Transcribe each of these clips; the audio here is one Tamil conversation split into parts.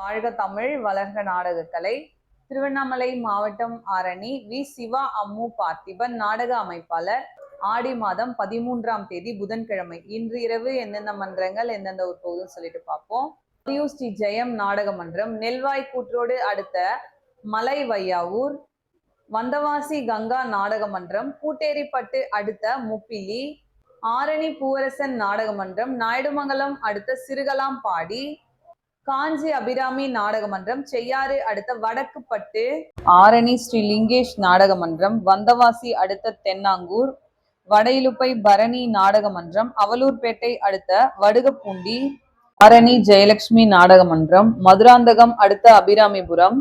வாழ்க தமிழ் வளர்க நாடகக்கலை. திருவண்ணாமலை மாவட்டம் ஆரணி வி சிவா அம்மு பார்த்திபன் நாடக அமைப்பாளர். ஆடி மாதம் 13ஆம் தேதி புதன்கிழமை. இன்று இரவு எந்தெந்த மன்றங்கள் எந்தெந்த ஒரு போகுதுன்னு சொல்லிட்டு பார்ப்போம். ஸ்ரீ ஜெயம் நாடக மன்றம், நெல்வாய் கூற்றோடு அடுத்த மலை வையாவூர். வந்தவாசி கங்கா நாடக மன்றம், கூட்டேரிப்பட்டு அடுத்த முப்பிலி. ஆரணி பூவரசன் நாடக மன்றம், நாயுடுமங்கலம் அடுத்த சிறுகலாம்பாடி. காஞ்சி அபிராமி நாடக மன்றம், செய்யாறு அடுத்த வடக்குப்பட்டு. ஆரணி ஸ்ரீ லிங்கேஷ் நாடக மன்றம், வந்தவாசி அடுத்த தென்னாங்கூர். வடையிலுப்பை பரணி நாடக மன்றம், அவலூர்பேட்டை அடுத்த வடுகப்பூண்டி. ஆரணி ஜெயலட்சுமி நாடக மன்றம், மதுராந்தகம் அடுத்த அபிராமிபுரம்.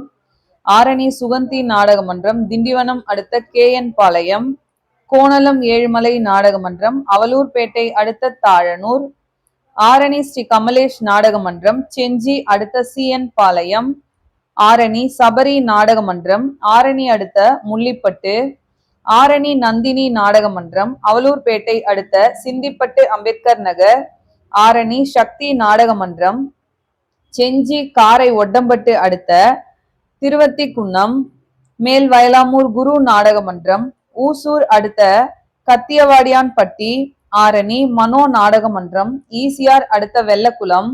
ஆரணி சுகந்தி நாடக மன்றம், திண்டிவனம் அடுத்த கேஎன் பாளையம். கோணலம் ஏழுமலை நாடக மன்றம், அவலூர்பேட்டை அடுத்த தாழனூர். ஆரணி ஸ்ரீ கமலேஷ் நாடக மன்றம், செஞ்சி அடுத்த சிஎன் பாளையம். ஆரணி சபரி நாடக மன்றம், ஆரணி அடுத்த முள்ளிப்பட்டு. ஆரணி நந்தினி நாடக மன்றம், அவலூர்பேட்டை அடுத்த சிந்திப்பட்டு அம்பேத்கர் நகர். ஆரணி சக்தி நாடக மன்றம், செஞ்சி காரை ஒட்டம்பட்டு அடுத்த திருவத்திக்குன்னம். மேல் வயலாமூர் குரு நாடக மன்றம், ஊசூர் அடுத்த கத்தியவாடியான்பட்டி. ஆரணி மனோ நாடக மன்றம், ஈசிஆர் அடுத்த வெள்ளக்குளம்.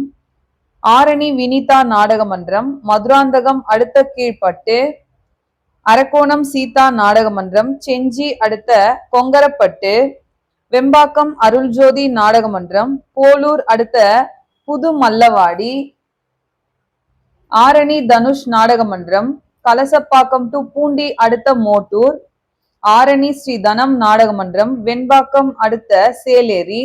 ஆரணி வினிதா நாடக மன்றம், மதுராந்தகம் அடுத்த கீழ்பட்டு. அரக்கோணம் சீதா நாடக மன்றம், செஞ்சி அடுத்த கொங்கரப்பட்டு. வெம்பாக்கம் அருள்ஜோதி நாடக மன்றம், போலூர் அடுத்த புது மல்லவாடி. ஆரணி தனுஷ் நாடக மன்றம், கலசப்பாக்கம் டு பூண்டி அடுத்த மோட்டூர். ஆரணி ஸ்ரீ தனம் நாடக மன்றம், வெண்பாக்கம் அடுத்த சேலேரி.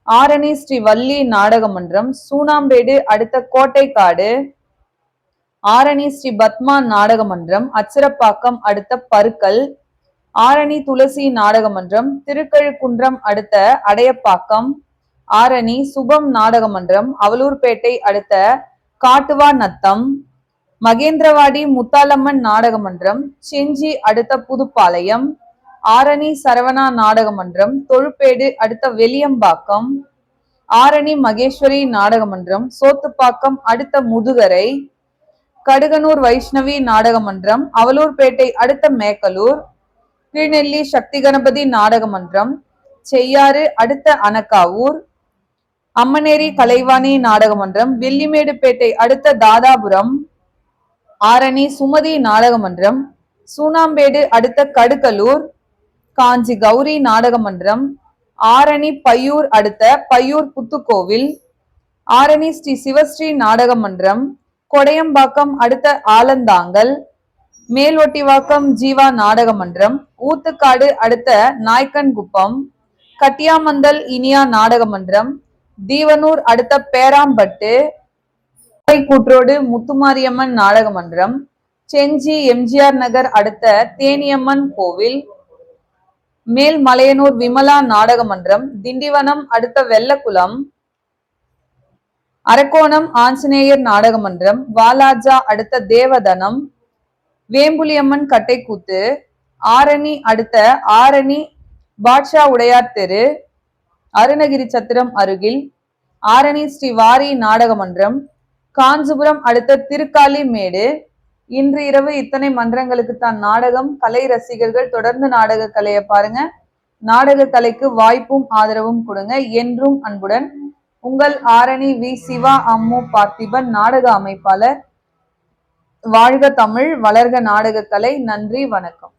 ஆரணி ஸ்ரீ வள்ளி நாடக மன்றம், சூனாம்பேடு அடுத்த கோட்டைக்காடு. ஆரணி ஸ்ரீ பத்மா நாடக மன்றம், அச்சரப்பாக்கம் அடுத்த பருக்கல். ஆரணி துளசி நாடக மன்றம், திருக்கழுக்குன்றம் அடுத்த அடையப்பாக்கம். ஆரணி சுபம் நாடக மன்றம், அவலூர்பேட்டை அடுத்த காட்டுவா நத்தம். மகேந்திரவாடி முத்தாலம்மன் நாடக மன்றம், செஞ்சி அடுத்த புதுப்பாளையம். ஆரணி சரவணா நாடக மன்றம், தொழுப்பேடு அடுத்த வெளியம்பாக்கம். ஆரணி மகேஸ்வரி நாடக மன்றம், சோத்துப்பாக்கம் அடுத்த முதுகரை. கடுகனூர் வைஷ்ணவி நாடக மன்றம், அவலூர்பேட்டை அடுத்த மேக்கலூர். கீழ்நெல்லி சக்தி கணபதி நாடக மன்றம், செய்யாறு அடுத்த அனக்காவூர். அம்மனேரி கலைவாணி நாடக மன்றம், வெள்ளிமேடுபேட்டை அடுத்த தாதாபுரம். ஆரணி சுமதி நாடக மன்றம், சூனாம்பேடு அடுத்த கடுக்கலூர். காஞ்சி கௌரி நாடக மன்றம், ஆரணி பையூர் அடுத்த பையூர் புத்துக்கோவில். ஆரணி ஸ்ரீ சிவஸ்ரீ நாடக மன்றம், கொடையம்பாக்கம் அடுத்த ஆலந்தாங்கல். மேல்வொட்டிவாக்கம் ஜீவா நாடக மன்றம், ஊத்துக்காடு அடுத்த நாய்க்கன்குப்பம். கட்டியாமந்தல் இனியா நாடக மன்றம், தீவனூர் அடுத்த பேராம்பட்டு. கூற்றோடு முத்துமாரியம்மன் நாடக மன்றம், செஞ்சி எம்ஜிஆர் நகர் அடுத்த தேனியம்மன் கோவில். மேல் மலையனூர் விமலா நாடக மன்றம், திண்டிவனம் அடுத்த வெள்ளக்குளம். அரக்கோணம் ஆஞ்சநேயர் நாடக மன்றம், வாலாஜா அடுத்த தேவதனம். வேம்புலியம்மன் கட்டைக்கூத்து. ஆரணி அடுத்த ஆரணி பாட்ஷா உடையார் தெரு, அருணகிரி சத்திரம் அருகில். ஆரணி ஸ்ரீ வாரி நாடக மன்றம், காஞ்சிபுரம் அடுத்த திருக்காலி மேடு. இன்று இரவு இத்தனை மன்றங்களுக்கு தான் நாடகம். கலை ரசிகர்கள் தொடர்ந்து நாடக கலையை பாருங்க. நாடக கலைக்கு வாய்ப்பும் ஆதரவும் கொடுங்க. என்றும் அன்புடன் உங்கள் ஆரணி வி சிவா அம்மு பார்த்திபன் நாடக அமைப்பாளர். வாழ்க தமிழ் வளர்க நாடக கலை. நன்றி, வணக்கம்.